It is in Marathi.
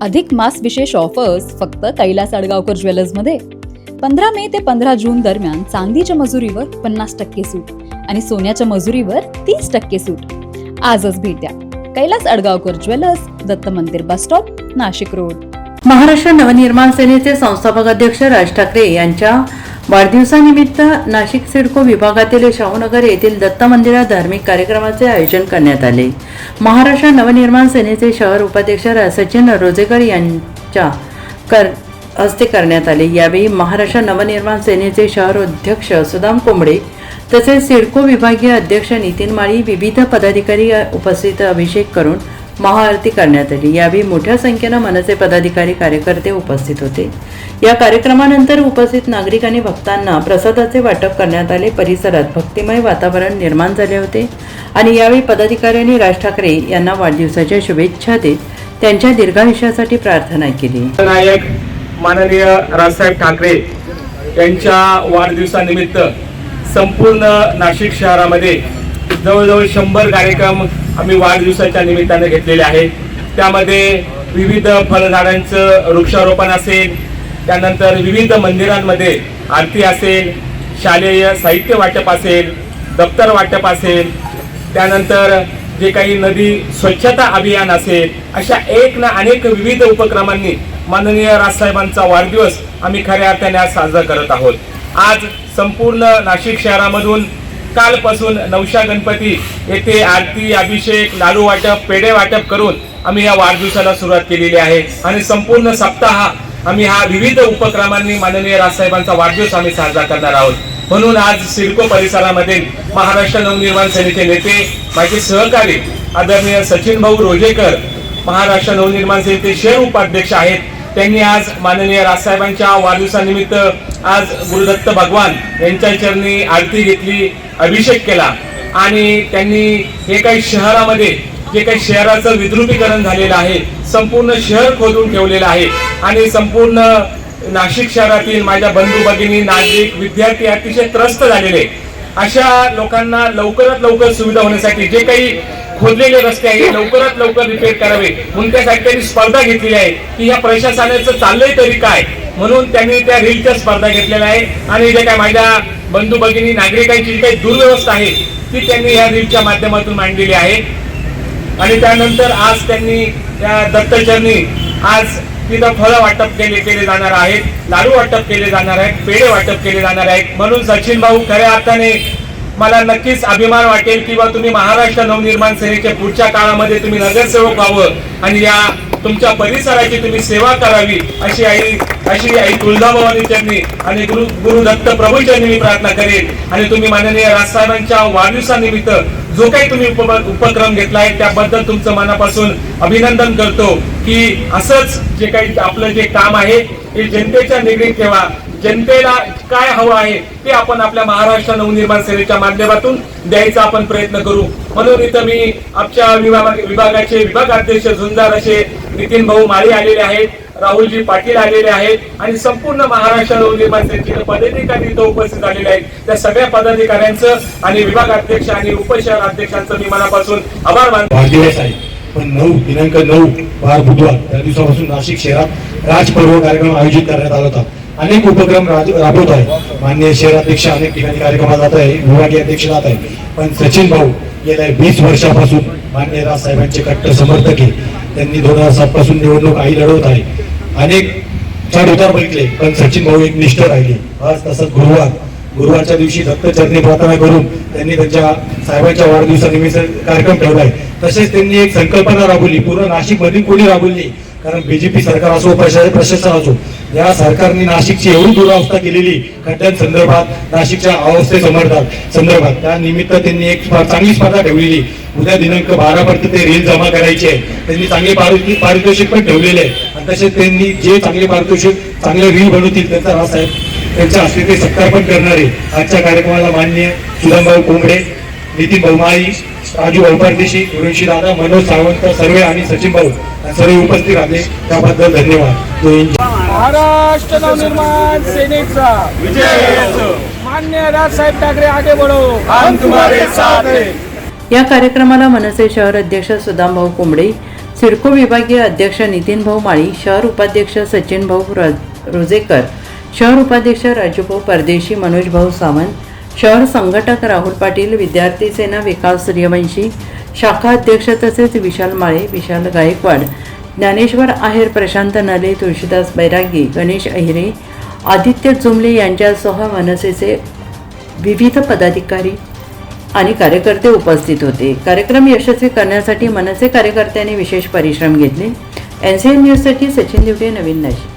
अधिक मास विशेष ऑफर्स फक्त कैलास अडगावकर ज्वेलर्समध्ये. 15 मे ते 15 जून दरम्यान चांदीच्या मजुरीवर 50% सूट आणि सोन्याच्या मजुरीवर 30% सूट. आजच भेट द्या कैलास अडगावकर ज्वेलर्स, दत्त मंदिर bus stop, Nashik road. Maharashtra Navnirman सेनेचे संस्थापक अध्यक्ष राज ठाकरे यांच्या वाढदिवसानिमित्त नाशिक सिडको विभागातील शाहूनगर येथील दत्त मंदिरात धार्मिक कार्यक्रमाचे आयोजन करण्यात आले. महाराष्ट्र नवनिर्माण सेनेचे शहर उपाध्यक्ष सचिन रोजेकर यांच्या हस्ते करण्यात आले. यावेळी महाराष्ट्र नवनिर्माण सेनेचे शहर अध्यक्ष सुदाम कोंबडे तसेच सिडको विभागीय अध्यक्ष नितीन माळी, विविध पदाधिकारी उपस्थित अभिषेक करून महाआरती करण्यात आली. यावेळी मोठ्या संख्येने मनसे पदाधिकारी कार्यकर्ते उपस्थित होते. या कार्यक्रमानंतर उपस्थित नागरिक आणि भक्तांना प्रसादाचे वाटप करण्यात आले. परिसरात भक्तिमय वातावरण निर्माण झाले होते आणि यावेळी पदाधिकाऱ्यांनी राज ठाकरे यांना वाढदिवसाच्या शुभेच्छा देत त्यांच्या दीर्घायुष्यासाठी प्रार्थना केली. नायक माननीय राजसाहेब ठाकरे यांच्या वाढदिवसानिमित्त संपूर्ण नाशिक शहरामध्ये जवळजवळ 100 कार्यक्रम आम्ही वाढदिवसाच्या निमित्ताने घेतलेले आहेत. त्यामध्ये विविध फळझाडांचं वृक्षारोपण असेल, त्यानंतर विविध मंदिरांमध्ये आरती असेल, शालेय साहित्य वाटप असेल, दप्तर वाटप असेल, त्यानंतर जे काही नदी स्वच्छता अभियान असेल, अशा एक ना अनेक विविध उपक्रमांनी माननीय राजसाहेबांचा वाढदिवस आम्ही खऱ्या अर्थाने आज साजरा करत आहोत. आज संपूर्ण नाशिक शहरामधून कालपासून नवशा गणपती येथे आरती, अभिषेक, लाडू वाटप, पेढे वाटप करून आम्ही या वाढदिवसाला सुरुवात केलेली आहे आणि संपूर्ण सप्ताह आम्ही हा विविध उपक्रमांनी माननीय राजसाहेबांचा वाढदिवस आम्ही साजरा करणार आहोत. म्हणून आज सिडको परिसरामध्ये महाराष्ट्र नवनिर्माण सेनेचे नेते, माझे सहकारी आदरणीय सचिन भाऊ रोजेकर, महाराष्ट्र नवनिर्माण सेनेचे शहर उपाध्यक्ष आहेत, त्यांनी आज माननीय राजसाहेबांच्या वाढदिवसानिमित्त आज गुरुदत्त भगवान यांच्या चरणी आरती घेतली, अभिषेक केला आणि त्यांनी हे काही शहरामध्ये जे काही शहराचं विद्रुपीकरण झालेलं आहे, संपूर्ण शहर खोदून ठेवलेलं आहे आणि संपूर्ण नाशिक शहरातील माझ्या बंधू भगिनी, नागरिक, विद्यार्थी अतिशय त्रस्त झालेले. अशा लोकांना लवकरात लवकर सुविधा होण्यासाठी जे काही खोदलेले रस्ते आहेत लवकरात लवकर रिपेअर करावे म्हणून त्यासाठी त्यांनी स्पर्धा घेतलेली आहे की या प्रशासनाचं चाललंय तरी काय, म्हणून त्यांनी त्या रीलच्या स्पर्धा घेतलेल्या आहे आणि जे काय माझ्या बंधू भगिनी, नागरिकांची काही दुर्व्यवस्था आहे ती त्यांनी या रीलच्या माध्यमातून मांडलेली आहे. आणि त्यानंतर आज त्यांनी त्या दत्तचरणी आज तिथं फळं वाटप केले जाणार आहेत, लाडू वाटप केले जाणार आहेत, पेढे वाटप केले जाणार आहेत. म्हणून सचिन भाऊ, खऱ्या अर्थाने मला नक्कीच अभिमान वाटेल किंवा तुम्ही महाराष्ट्र नवनिर्माण सेनेच्या पुढच्या काळामध्ये तुम्ही नगरसेवक व्हावं आणि या तुमच्या परिसराची तुम्ही सेवा करावी अशी आई तुळजाभवानी चरणी आणि गुरु दत्त प्रभू चरणी मी प्रार्थना करेन. आणि तुम्ही माननीय राजसाहेबांच्या वाढदिवसानिमित्त जो काही तुम्ही उपक्रम घेतलाय त्याबद्दल तुमचं मनापासून अभिनंदन करतो की असंच जे काही आपलं जे काम आहे हे जनतेच्या निगडीत ठेवा. जनतेला काय हवं आहे ते आपण आपल्या महाराष्ट्र नवनिर्माण सेनेच्या माध्यमातून द्यायचा आपण प्रयत्न करू. म्हणून इथं मी आमच्या विभागाचे विभागाध्यक्ष झुंजार असे नितीन भाऊ माळी आलेले आहेत, राहुलजी पाटील आलेले आहेत आणि संपूर्ण महाराष्ट्र नवनिर्माण सेनेचे पदाधिकारी इथं उपस्थित झालेले आहेत. त्या सगळ्या पदाधिकाऱ्यांचं आणि विभागाध्यक्ष आणि उपशहर अध्यक्षांचं मी मनापासून आभार मानतो. वाढदिवस आहे पण दिनांक 9 वार बुधवार त्या दिवसापासून नाशिक शहरात राजपर्व कार्यक्रम आयोजित करण्यात आला होता. अनेक उपक्रम राबवत आहे. माननीय शहराध्यक्ष अनेक ठिकाणी कार्यक्रमात जात आहे, विभागीय अध्यक्ष जात आहे, पण सचिन भाऊ गेल्या 20 वर्षापासून माननीय राजसाहेबांचे कट्टर समर्थक आहे. त्यांनी 2007 पासून निवडणूक आई लढवत आहे. अनेक चढ उतार बघितले पण सचिन भाऊ एक निष्ठ राहिले. आज तसंच गुरुवारच्या दिवशी दत्तचरणी प्रार्थना करून त्यांनी त्यांच्या साहेबांच्या वाढदिवसानिमित्त कार्यक्रम ठेवलाय. तसेच त्यांनी एक संकल्पना राबवली, पूर्ण नाशिक मध्ये कोणी राबवली, कारण बीजेपी सरकार असो प्रशासन असो या सरकारने नाशिकची एवढी दुरावस्था केलेली खड्ड्यांसंदर्भात, नाशिकच्या संदर्भात त्या निमित्त त्यांनी एक चांगली स्पर्धा ठेवलेली. उद्या दिनांक 12 पर्यंत ते रील जमा करायचे आहे. त्यांनी चांगले पारितोषिक पण ठेवलेले आहे आणि तसेच त्यांनी जे चांगले पारितोषिक चांगले रील बनवतील त्यांचा राजसाहेब त्यांच्या हस्ते ते सत्कार पण करणार आहे. आजच्या कार्यक्रमाला माननीय सुदामभाऊ कोंबडे, नितीन भाऊ माळी, राजू भाऊपारदेशी, उर्वशी दादा, मनोज सावंत सर्वे आणि सचिन भाऊ सर्व उपस्थित राहिले त्याबद्दल धन्यवाद. महाराष्ट्र नवनिर्माण सेनेचा विजय. मान्य राजसाहेब ठाकरे आगे बढ़ो, हम तुम्हारे साथ हैं. या कार्यक्रमाला मनसे शहर अध्यक्ष सुदामभाऊ कोंबडे, सिडको विभागीय अध्यक्ष नितीन भाऊ माळी, शहर उपाध्यक्ष सचिन भाऊ रोजेकर, शहर उपाध्यक्ष राजूभाऊ परदेशी, मनोज भाऊ सावंत, शहर संघटक राहुल पाटील, विद्यार्थी सेना विकास सूर्यवंशी, शाखा अध्यक्ष तसेच विशाल माळे, विशाल गायकवाड, ज्ञानेश्वर आहेर, प्रशांत नले, तुळशीदास बैरागी, गणेश अहिरे, आदित्य जुमले यांच्यासह मनसेचे विविध पदाधिकारी आणि कार्यकर्ते उपस्थित होते. कार्यक्रम यशस्वी करण्यासाठी मनसे कार्यकर्त्यांनी विशेष परिश्रम घेतले. NCN न्यूजसाठी सचिन दिवटे, नवीन नाशिक.